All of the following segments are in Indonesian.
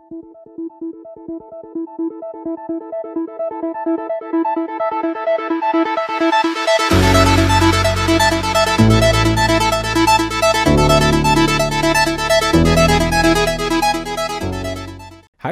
Hai,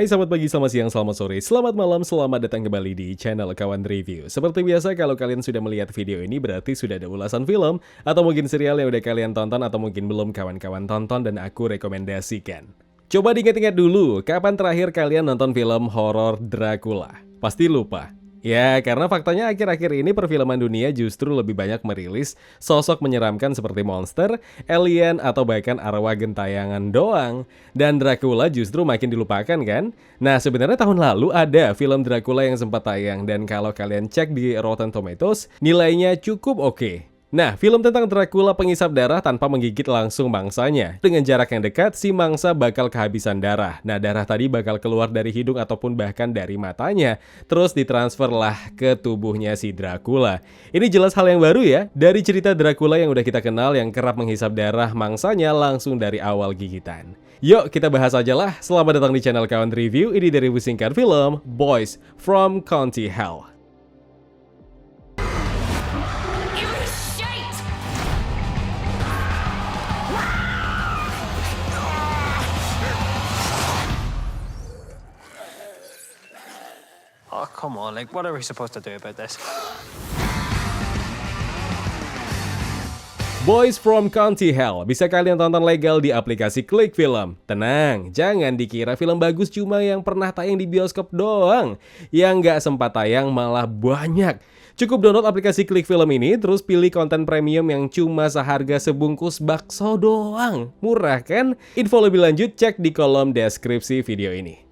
selamat pagi, selamat siang, selamat sore, selamat malam, selamat datang kembali di channel Kawan Review. Seperti biasa, kalau kalian sudah melihat video ini berarti sudah ada ulasan film atau mungkin serial yang udah kalian tonton atau mungkin belum kawan-kawan tonton dan aku rekomendasikan. Coba diingat-ingat dulu, kapan terakhir kalian nonton film horor Dracula? Pasti lupa. Ya, karena faktanya akhir-akhir ini perfilman dunia justru lebih banyak merilis sosok menyeramkan seperti monster, alien, atau bahkan arwah gentayangan doang. Dan Dracula justru makin dilupakan kan? Nah, sebenarnya tahun lalu ada film Dracula yang sempat tayang dan kalau kalian cek di Rotten Tomatoes, nilainya cukup oke. Nah, film tentang Dracula pengisap darah tanpa menggigit langsung mangsanya. Dengan jarak yang dekat, si mangsa bakal kehabisan darah. Nah, darah tadi bakal keluar dari hidung ataupun bahkan dari matanya. Terus ditransferlah ke tubuhnya si Dracula. Ini jelas hal yang baru ya. Dari cerita Dracula yang udah kita kenal yang kerap menghisap darah mangsanya langsung dari awal gigitan. Yuk, kita bahas aja lah. Selamat datang di channel Kawan Review. Ini dari review singkat film Boys from County Hell. Oh, come on, like, what are we supposed to do about this? Boys from County Hell bisa kalian tonton legal di aplikasi Klik Film. Tenang, jangan dikira film bagus cuma yang pernah tayang di bioskop doang. Yang nggak sempat tayang malah banyak. Cukup download aplikasi Klik Film ini, terus pilih konten premium yang cuma seharga sebungkus bakso doang. Murah kan? Info lebih lanjut cek di kolom deskripsi video ini.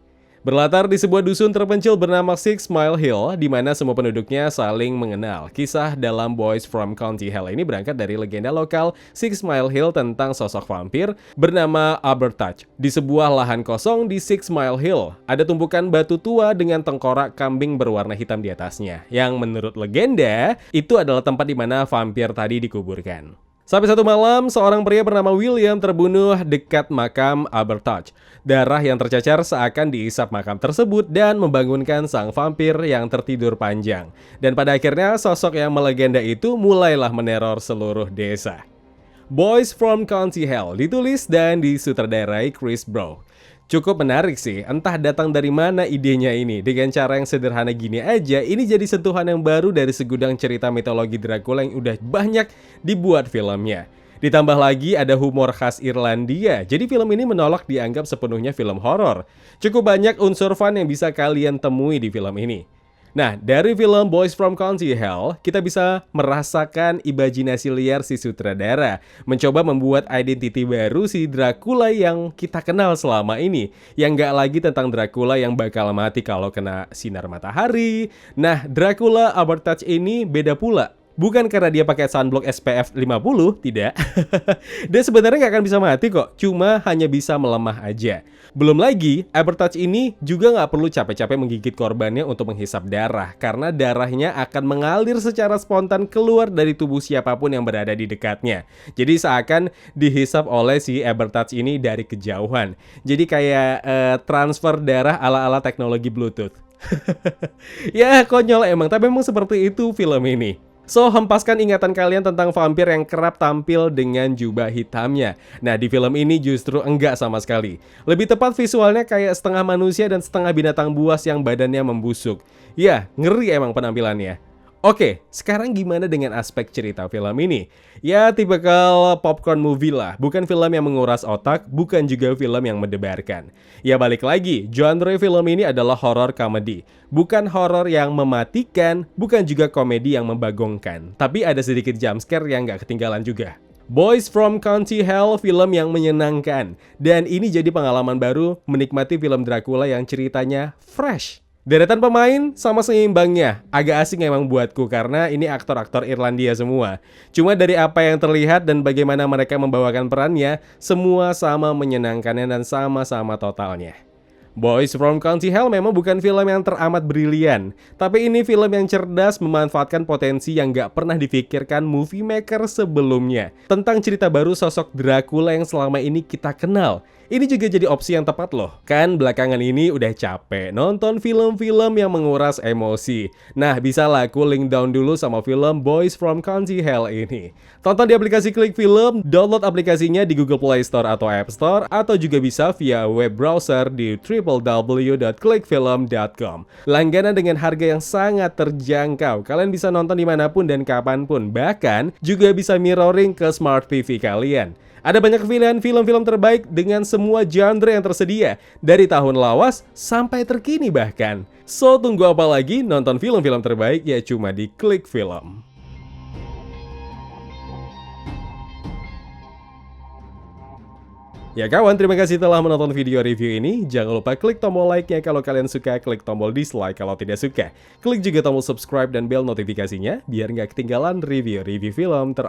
Berlatar di sebuah dusun terpencil bernama Six Mile Hill, di mana semua penduduknya saling mengenal. Kisah dalam Boys from County Hell ini berangkat dari legenda lokal Six Mile Hill tentang sosok vampir bernama Abertach. Di sebuah lahan kosong di Six Mile Hill, ada tumpukan batu tua dengan tengkorak kambing berwarna hitam di atasnya, yang menurut legenda, itu adalah tempat di mana vampir tadi dikuburkan. Sampai satu malam, seorang pria bernama William terbunuh dekat makam Abertach. Darah yang tercecer seakan diisap makam tersebut dan membangunkan sang vampir yang tertidur panjang. Dan pada akhirnya, sosok yang melegenda itu mulailah meneror seluruh desa. Boys from County Hell ditulis dan disutradarai Chris Brough. Cukup menarik sih, entah datang dari mana idenya ini. Dengan cara yang sederhana gini aja, ini jadi sentuhan yang baru dari segudang cerita mitologi Dracula yang udah banyak dibuat filmnya. Ditambah lagi ada humor khas Irlandia, jadi film ini menolak dianggap sepenuhnya film horor. Cukup banyak unsur fun yang bisa kalian temui di film ini. Nah, dari film Boys from County Hell, kita bisa merasakan imajinasi liar si sutradara, mencoba membuat identiti baru si Dracula yang kita kenal selama ini, yang gak lagi tentang Dracula yang bakal mati kalau kena sinar matahari. Nah, Dracula Abertach ini beda pula. Bukan karena dia pakai sunblock SPF 50, tidak. Dia sebenarnya nggak akan bisa mati kok, cuma hanya bisa melemah aja. Belum lagi, Abertach ini juga nggak perlu capek-capek menggigit korbannya untuk menghisap darah, karena darahnya akan mengalir secara spontan keluar dari tubuh siapapun yang berada di dekatnya. Jadi seakan dihisap oleh si Abertach ini dari kejauhan. Jadi kayak transfer darah ala-ala teknologi Bluetooth. Ya, konyol emang, tapi memang seperti itu film ini. So, hempaskan ingatan kalian tentang vampir yang kerap tampil dengan jubah hitamnya. Nah, di film ini justru enggak sama sekali. Lebih tepat visualnya kayak setengah manusia dan setengah binatang buas yang badannya membusuk. Ya, ngeri emang penampilannya. Oke, sekarang gimana dengan aspek cerita film ini? Ya, tipikal popcorn movie lah. Bukan film yang menguras otak, bukan juga film yang mendebarkan. Ya, balik lagi, genre film ini adalah horror comedy. Bukan horror yang mematikan, bukan juga komedi yang membagongkan. Tapi ada sedikit jumpscare yang gak ketinggalan juga. Boys from County Hell, film yang menyenangkan. Dan ini jadi pengalaman baru menikmati film Dracula yang ceritanya fresh. Deretan pemain sama seimbangnya, agak asing emang buatku karena ini aktor-aktor Irlandia semua. Cuma dari apa yang terlihat dan bagaimana mereka membawakan perannya, semua sama menyenangkannya dan sama-sama totalnya. Boys from County Hell memang bukan film yang teramat brilian, tapi ini film yang cerdas memanfaatkan potensi yang gak pernah difikirkan movie maker sebelumnya. Tentang cerita baru sosok Dracula yang selama ini kita kenal. Ini juga jadi opsi yang tepat loh. Kan belakangan ini udah capek nonton film-film yang menguras emosi. Nah, bisa lah cooling down dulu sama film Boys from Country Hell ini. Tonton di aplikasi Klik Film, download aplikasinya di Google Play Store atau App Store, atau juga bisa via web browser di www.klikfilm.com. Langganan dengan harga yang sangat terjangkau. Kalian bisa nonton dimanapun dan kapanpun. Bahkan juga bisa mirroring ke Smart TV kalian. Ada banyak pilihan film-film terbaik dengan semua genre yang tersedia, dari tahun lawas sampai terkini bahkan. So, tunggu apa lagi? Nonton film-film terbaik ya cuma di Klik Film. Ya kawan, terima kasih telah menonton video review ini. Jangan lupa klik tombol like-nya kalau kalian suka, klik tombol dislike kalau tidak suka. Klik juga tombol subscribe dan bell notifikasinya, biar nggak ketinggalan review-review film terupdate.